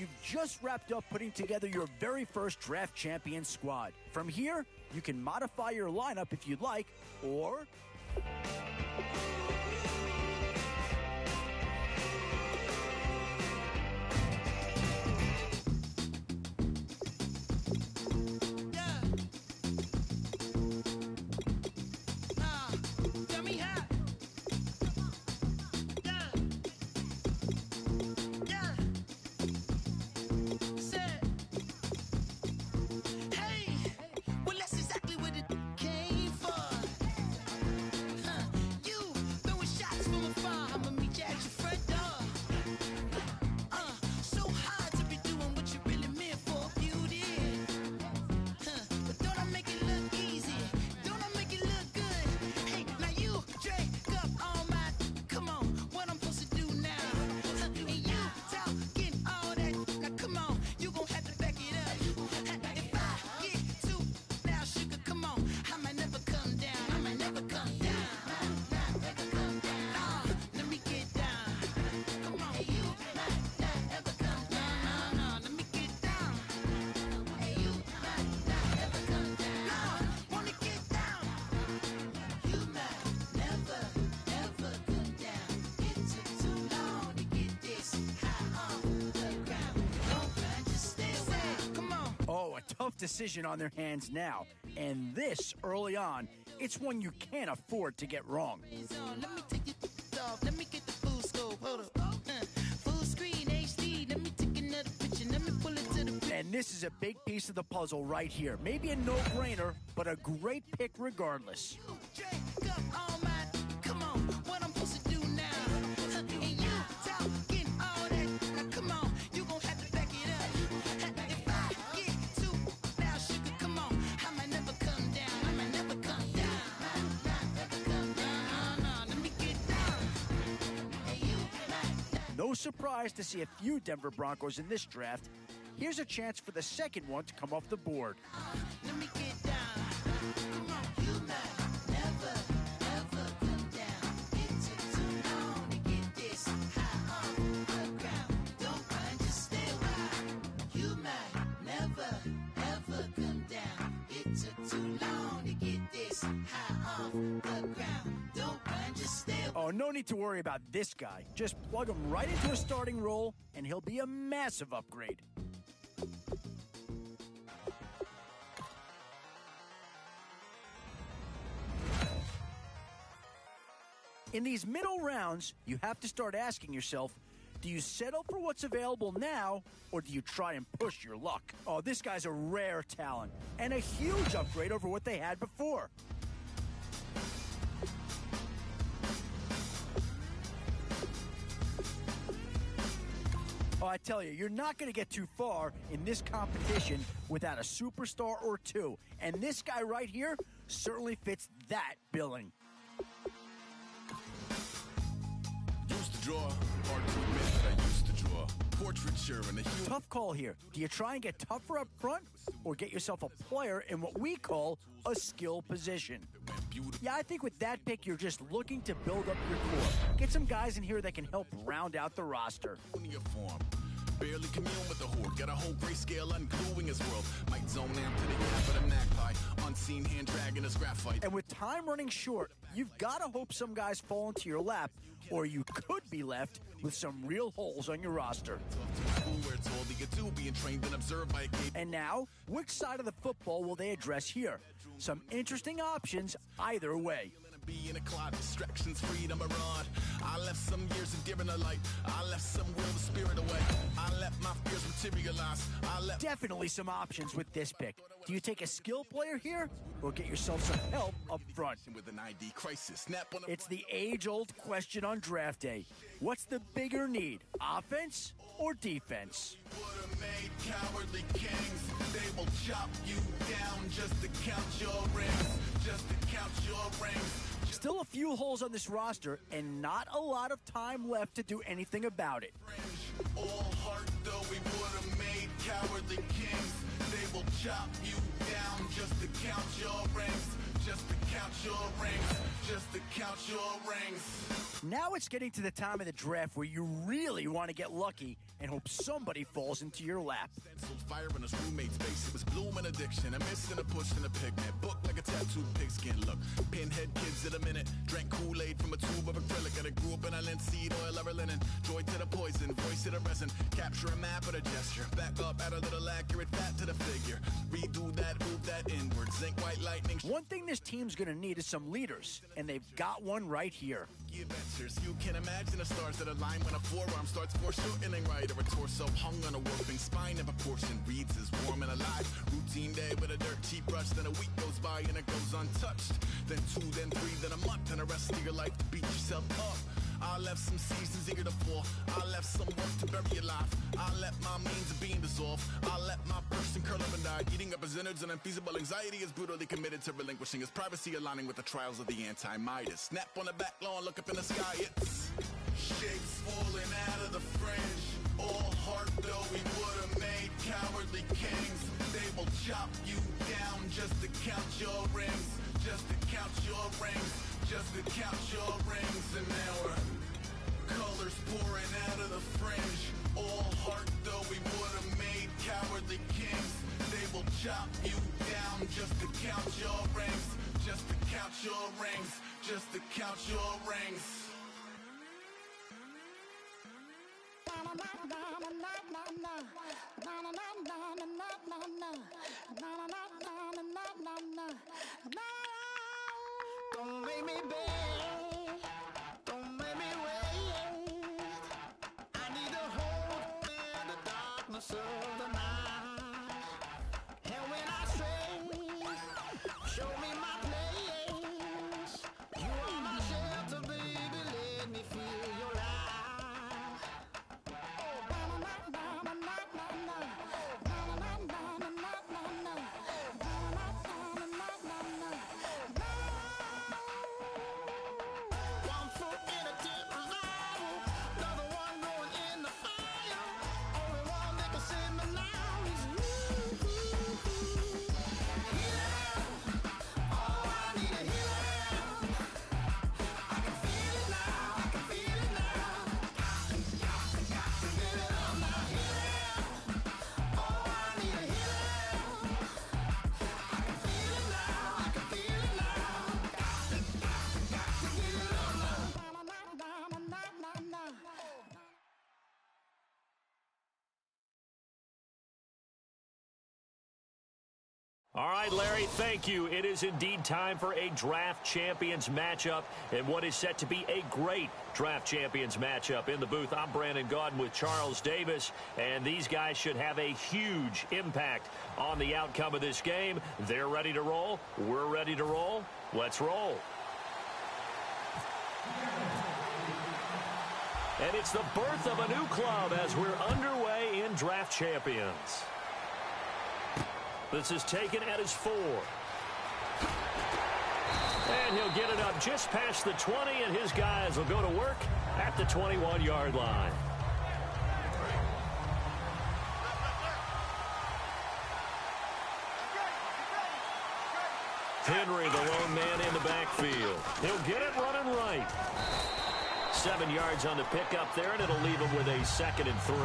you've just wrapped up putting together your very first Draft Champion squad. From here, you can modify your lineup if you'd like, or tough decision on their hands now, and this early on, it's one you can't afford to get wrong. Let me take it off. Let me get the full scope. Hold up. Full screen HD. Let me take another picture. Let me pull it to the. And this is a big piece of the puzzle right here. Maybe a no-brainer, but a great pick regardless. No surprise to see a few Denver Broncos in this draft. Here's a chance for the second one to come off the board. Let me get down. Come on, you might never, ever come down. It took too long to get this high off the ground. Don't run, just stay right. You might never, ever come down. It took too long to get this high off the ground. Don't run, just stay right. Oh, no need to worry about this guy. Just plug him right into a starting role, and he'll be a massive upgrade. In these middle rounds, you have to start asking yourself, do you settle for what's available now, or do you try and push your luck? Oh, this guy's a rare talent, and a huge upgrade over what they had before. Oh, I tell you, you're not going to get too far in this competition without a superstar or two. And this guy right here certainly fits that billing. Used to draw, hard to admit that I used to draw. Portraiture and a human. Tough call here. Do you try and get tougher up front, or get yourself a player in what we call a skill position? Yeah, I think with that pick, you're just looking to build up your core. Get some guys in here that can help round out the roster. Barely commune with the horde. Got a whole grayscale ungluing his world. Might zone amp to the gap of the magpie. Unseen hand dragging his graphite. And with time running short, you've got to hope some guys fall into your lap, or you could be left with some real holes on your roster. And now, which side of the football will they address here? Some interesting options either way. Be in a cloud, distractions, freedom, a rod. I left some years of giving a light. I left some will the spirit away. I let my fears materialize. Definitely some options with this pick. Do you take a skill player here, or get yourself some help up front? With an ID crisis. It's the age-old question on draft day. What's the bigger need, offense or defense? Would've made cowardly kings. They will chop you down just to count your rings. Just to count your rings. Still a few holes on this roster, and not a lot of time left to do anything about it. All heart, though, we would have made cowardly kings. They will chop you down just to count your rings. Just to count your rings. Just to count your rings. Now it's getting to the time of the draft where you really want to get lucky and hope somebody falls into your lap. Fire in his roommate's face. It was blooming addiction. A missing a push and a pigment. Book like a tattooed pigskin. Look, pinhead kids in a minute. Drank Kool-Aid from a tube of acrylic. And I grew up in a linseed oil ever linen. Joy to the poison, voice to the resin. Capture a map with a gesture. Back up, add a little accurate fat to the figure. Redo that, move that inward. Zinc white lightning. One thing this team's gonna need is some leaders, and they've got one right here. Adventures. You can imagine the stars that align when a forearm starts foreshortening right, or a torso hung on a warping spine of a portion reads as warm and alive. Routine day with a dirt cheap brush, then a week goes by and it goes untouched. Then 2, then 3, then a month, and the rest of your life to beat yourself up. I left some seasons eager to fall. I left some work to bury your life. I let my means of being dissolved. I let my person curl up and die. Eating up his innards and unfeasible anxiety is brutally committed to relinquishing his privacy, aligning with the trials of the anti-Midas. Snap on the back lawn, look up in the sky, it's shapes falling out of the fringe. All heart though we would have made cowardly kings. They will chop you down just to count your rings. Just to count your rings. Just to count your rings. And now we're colors pouring out of the fringe. All heart though we would have made cowardly kings. They will chop you down just to count your rings. Just to count your rings. Just to count your rings. Don't make me beg, don't make me wait. I need a hope in the darkness of the night. And when I stray, show me my place. You are my shelter, baby, let me feel your light. All right, Larry, thank you. It is indeed time for a Draft Champions matchup, and what is set to be a great Draft Champions matchup. In the booth, I'm Brandon Gaudin with Charles Davis, and these guys should have a huge impact on the outcome of this game. They're ready to roll. We're ready to roll. Let's roll. And it's the birth of a new club as we're underway in Draft Champions. This is taken at his 4. And he'll get it up just past the 20, and his guys will go to work at the 21-yard line. Henry, the lone man in the backfield. He'll get it running right. 7 yards on the pickup there, and it'll leave him with a 2nd and 3.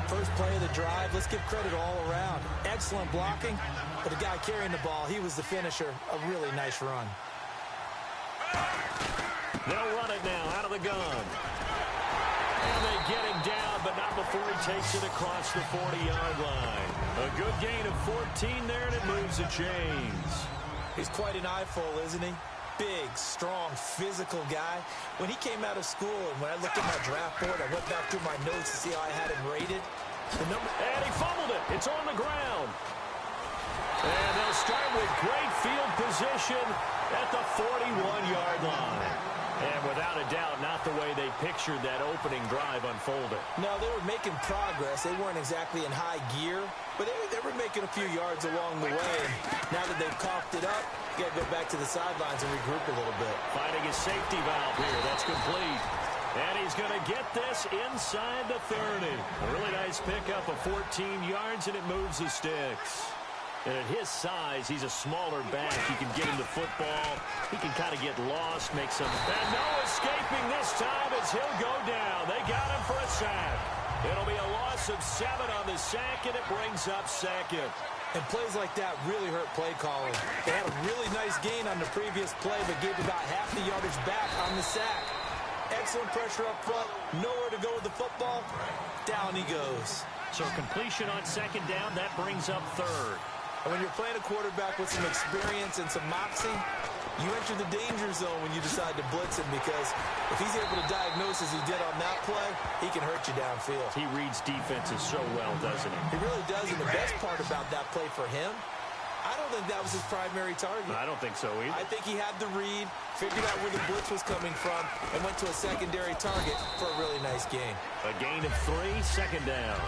First play of the drive, let's give credit all around. Excellent blocking, but the guy carrying the ball, he was the finisher. A really nice run. They'll run it now out of the gun. And they get him down, but not before he takes it across the 40-yard line. A good gain of 14 there, and it moves the chains. He's quite an eyeful, isn't he? Big, strong, physical guy. When he came out of school and when I looked at my draft board, I went back through my notes to see how I had him rated. And he fumbled it. It's on the ground. And they'll start with great field position at the 41-yard line. And without a doubt, not the way they pictured that opening drive unfolded. No, they were making progress. They weren't exactly in high gear, but they were making a few yards along the way. And now that they've coughed it up, you got to go back to the sidelines and regroup a little bit. Finding his safety valve here. That's complete. And he's going to get this inside the 30. A really nice pickup of 14 yards, and it moves the sticks. And at his size, he's a smaller back. You can get him the football. He can kind of get lost, make some... And no escaping this time as he'll go down. They got him for a sack. It'll be a loss of 7 on the sack, and it brings up second. And plays like that really hurt play calling. They had a really nice gain on the previous play, but gave about half the yardage back on the sack. Excellent pressure up front. Nowhere to go with the football. Down he goes. So completion on second down, that brings up third. And when you're playing a quarterback with some experience and some moxie, you enter the danger zone when you decide to blitz him, because if he's able to diagnose as he did on that play, he can hurt you downfield. He reads defenses so well, doesn't he? He really does, and the best part about that play for him, I don't think that was his primary target. I don't think so either. I think he had the read, figured out where the blitz was coming from, and went to a secondary target for a really nice gain. A gain of 3, second down.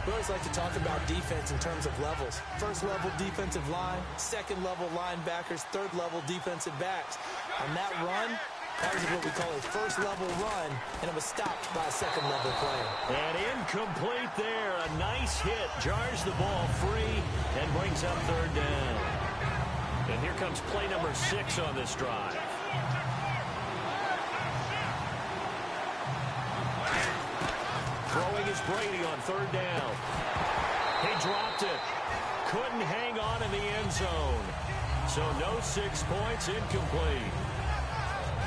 We always like to talk about defense in terms of levels. First level defensive line, second level linebackers, third level defensive backs. On that run, that was what we call a first level run, and it was stopped by a second level player. And incomplete there. A nice hit. Jars the ball free and brings up third down. And here comes play number 6 on this drive. Throwing is Brady on third down. He dropped it. Couldn't hang on in the end zone. So no 6 points, incomplete.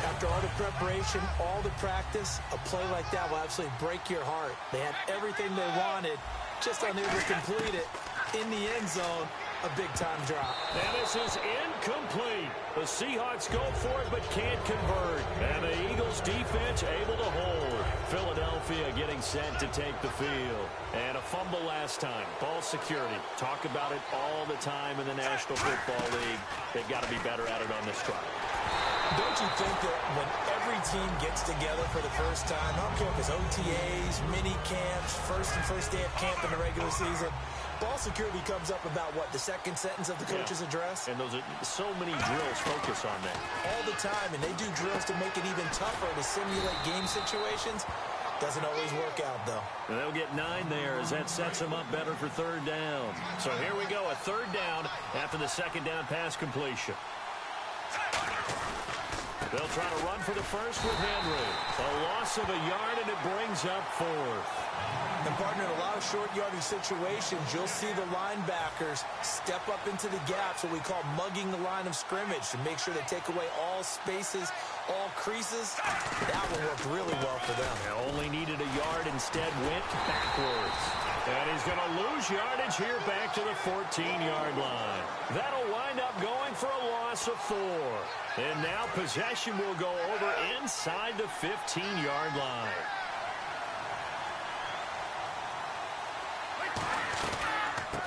After all the preparation, all the practice, a play like that will absolutely break your heart. They had everything they wanted, just unable to complete it. In the end zone, a big-time drop. And this is incomplete. The Seahawks go for it but can't convert. And the Eagles defense able to hold. Philadelphia getting set to take the field. And a fumble last time. Ball security. Talk about it all the time in the National Football League. They've got to be better at it on this drive. Don't you think that when every team gets together for the first time, I don't care if it's OTAs, mini camps, first day of camp in the regular season, ball security comes up about, what, the second sentence of the coach's address? And those are so many drills focus on that. All the time, and they do drills to make it even tougher to simulate game situations. Doesn't always work out, though. And they'll get 9 there as that sets them up better for third down. So here we go, a third down after the second down pass completion. They'll try to run for the first with Henry. A loss of a yard, and it brings up 4th. And, partner, in a lot of short yardage situations, you'll see the linebackers step up into the gaps, what we call mugging the line of scrimmage, to make sure they take away all spaces, all creases. That one worked really well for them. They only needed a yard, instead went backwards. And he's going to lose yardage here back to the 14-yard line. That'll wind up going for a loss of 4. And now possession will go over inside the 15-yard line.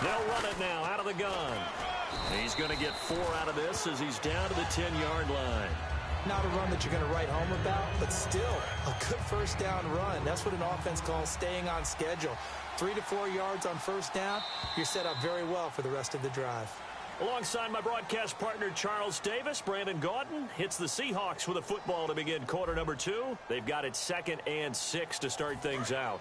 They'll run it now out of the gun. He's going to get 4 out of this as he's down to the 10-yard line. Not a run that you're going to write home about, but still a good first down run. That's what an offense calls staying on schedule. 3 to 4 yards on first down, you're set up very well for the rest of the drive. Alongside my broadcast partner, Charles Davis, Brandon Gaudin hits the Seahawks with a football to begin quarter number 2. They've got it 2nd and 6 to start things out.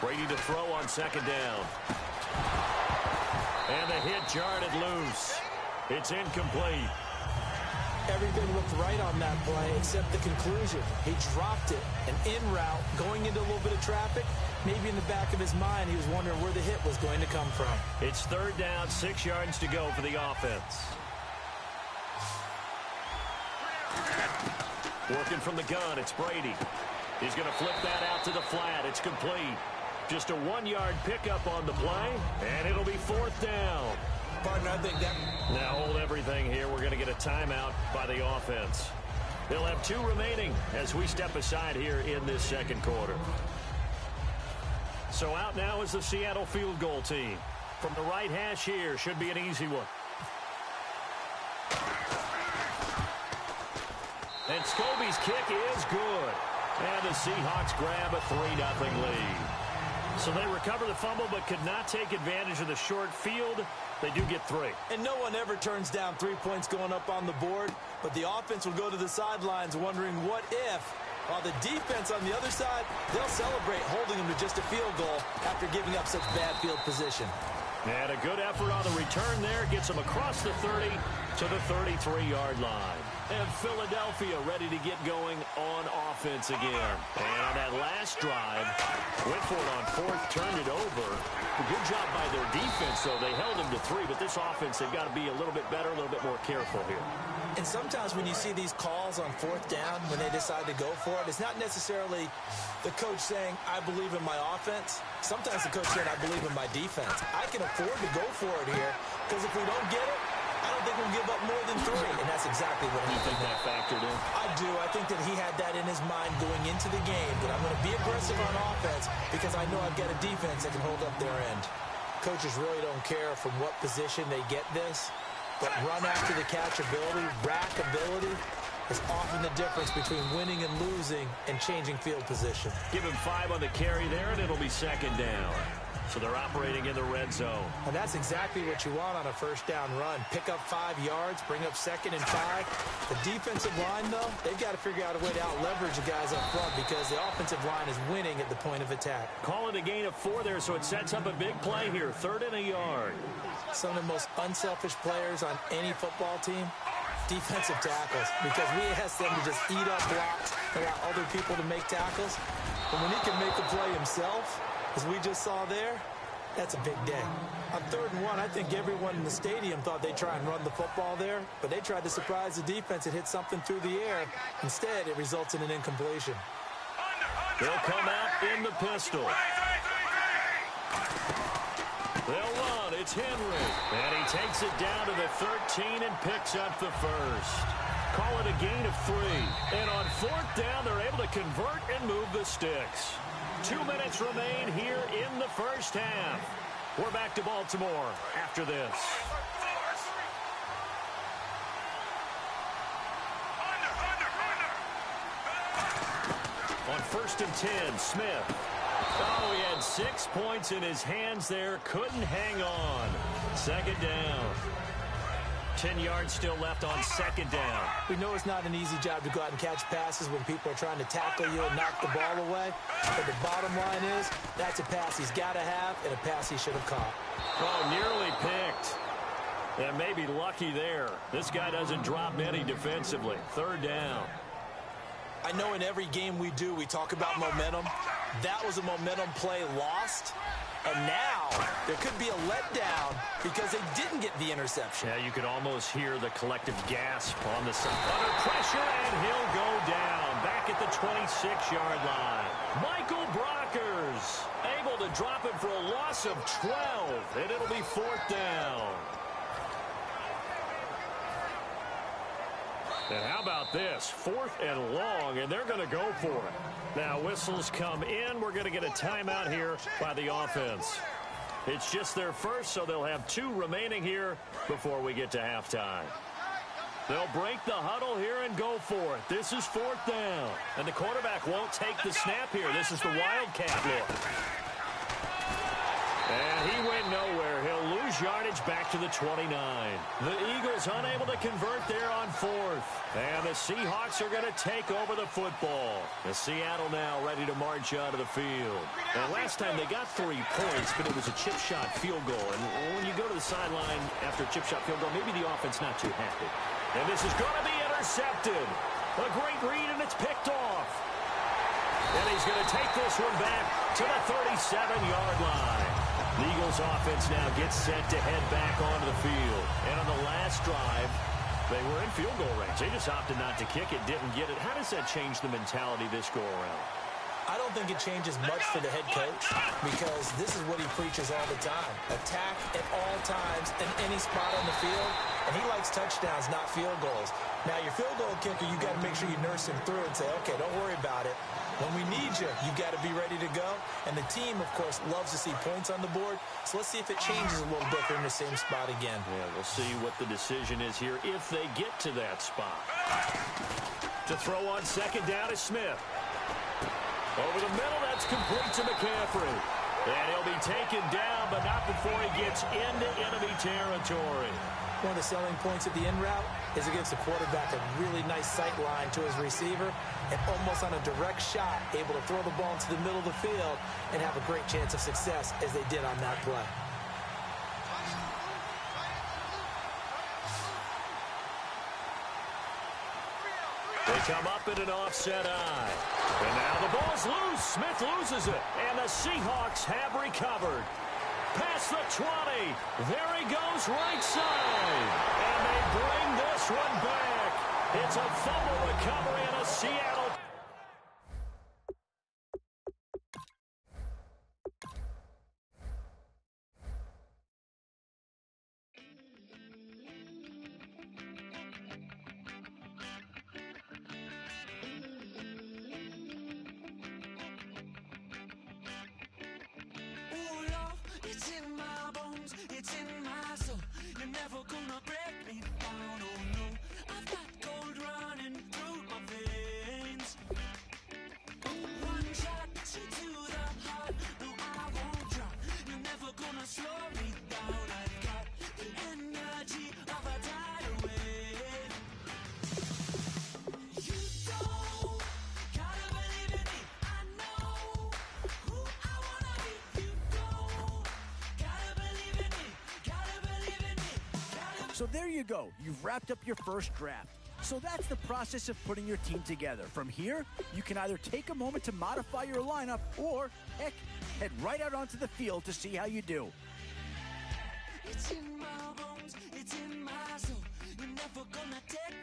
Brady to throw on second down. And the hit jarred it loose. It's incomplete. Everything looked right on that play except the conclusion. He dropped it, an in route, going into a little bit of traffic. Maybe in the back of his mind, he was wondering where the hit was going to come from. It's third down, 6 yards to go for the offense. Working from the gun, it's Brady. He's going to flip that out to the flat. It's complete. Just a 1-yard pickup on the play, and it'll be 4th down. Partner, I think that... Now hold everything here. We're going to get a timeout by the offense. They'll have 2 remaining as we step aside here in this second quarter. So out now is the Seattle field goal team. From the right hash here, should be an easy one. And Scobie's kick is good. And the Seahawks grab a 3-0 lead. So they recover the fumble but could not take advantage of the short field. They do get 3. And no one ever turns down 3 points going up on the board, but the offense will go to the sidelines wondering what if, while the defense on the other side, they'll celebrate holding them to just a field goal after giving up such bad field position. And a good effort on the return there gets them across the 30 to the 33-yard line. And Philadelphia ready to get going on offense again. And on that last drive, went for it on 4th, turned it over. A good job by their defense, though. They held them to 3, but this offense, they've got to be a little bit better, a little bit more careful here. And sometimes when you see these calls on 4th down, when they decide to go for it, it's not necessarily the coach saying, I believe in my offense. Sometimes the coach saying, I believe in my defense. I can afford to go for it here, because if we don't get it, I don't think we'll give up more than 3. And that's exactly what You think that factored in? I do. I think that he had that in his mind going into the game, that I'm going to be aggressive on offense because I know I've got a defense that can hold up their end. Coaches really don't care from what position they get this, but run after the catch ability, rack ability, is often the difference between winning and losing and changing field position. Give him 5 on the carry there, and it'll be 2nd down. So they're operating in the red zone. And that's exactly what you want on a 1st down run. Pick up 5 yards, bring up 2nd and 5. The defensive line, though, they've got to figure out a way to out-leverage the guys up front because the offensive line is winning at the point of attack. Calling a gain of 4 there, so it sets up a big play here. 3rd and a yard. Some of the most unselfish players on any football team, defensive tackles, because we ask them to just eat up blocks and allow other people to make tackles. But when he can make the play himself, as we just saw there, that's a big day. On 3rd and 1, I think everyone in the stadium thought they'd try and run the football there, but they tried to surprise the defense and hit something through the air. Instead, it results in an incompletion. They'll come out in the pistol. They'll run. It's Henry. And he takes it down to the 13 and picks up the 1st. Call it a gain of 3. And on 4th down, they're able to convert and move the sticks. 2 minutes remain here in the 1st half. We're back to Baltimore after this. On 1st and 10, Smith. Oh, he had 6 points in his hands there. Couldn't hang on. 2nd down. 10 yards still left on 2nd down. We know it's not an easy job to go out and catch passes when people are trying to tackle you and knock the ball away. But the bottom line is, that's a pass he's got to have and a pass he should have caught. Oh, nearly picked. And maybe lucky there. This guy doesn't drop many defensively. 3rd down. I know in every game we do, we talk about momentum. That was a momentum play lost. And now there could be a letdown because they didn't get the interception. Yeah, you could almost hear the collective gasp on the side. Under pressure, and he'll go down. Back at the 26-yard line. Michael Brockers able to drop it for a loss of 12, and it'll be 4th down. And how about this? 4th and long, and they're going to go for it. Now, whistles come in. We're going to get a timeout here by the offense. It's just their first, so they'll have 2 remaining here before we get to halftime. They'll break the huddle here and go for it. This is 4th down. And the quarterback won't take the snap here. This is the Wildcat look. And he went nowhere. He'll lose yardage back to the 29. The Eagles unable to convert there on 4th. And the Seahawks are going to take over the football. The Seattle now ready to march out of the field. And last time they got 3 points, but it was a chip shot field goal. And when you go to the sideline after a chip shot field goal, maybe the offense not too happy. And this is going to be intercepted. A great read, and it's picked off. And he's going to take this one back to the 37-yard line. The Eagles offense now gets set to head back onto the field. And on the last drive, they were in field goal range. They just opted not to kick it, didn't get it. How does that change the mentality this go-around? I don't think it changes much for the head coach because this is what he preaches all the time. Attack at all times in any spot on the field. And he likes touchdowns, not field goals. Now, your field goal kicker, you got to make sure you nurse him through and say, okay, don't worry about it. When we need you, you got to be ready to go. And the team, of course, loves to see points on the board. So let's see if it changes a little bit. They're in the same spot again. Yeah, we'll see what the decision is here if they get to that spot. To throw on 2nd down is Smith. Over the middle, that's complete to McCaffrey. And he'll be taken down, but not before he gets into enemy territory. One of the selling points of the in route is it gives the quarterback a really nice sight line to his receiver and almost on a direct shot, able to throw the ball into the middle of the field and have a great chance of success as they did on that play. They come up in an offset eye. And now the ball's loose. Smith loses it. And the Seahawks have recovered. Past the 20. There he goes right side. And they bring this one back. It's a fumble recovery in a Seattle. It's in my bones, it's in my soul. You're never gonna break me down, oh no. I've got gold running through my veins. One shot to the heart, no I won't drop. You're never gonna slow me down. I've got the energy of a tidal wave. You don't gotta believe in me, I know who I wanna be. You don't gotta believe in me, gotta believe in me, gotta. So there you go. You've wrapped up your first draft. So that's the process of putting your team together. From here, you can either take a moment to modify your lineup or, heck, head right out onto the field to see how you do. It's in my bones, it's in my soul. You're never gonna take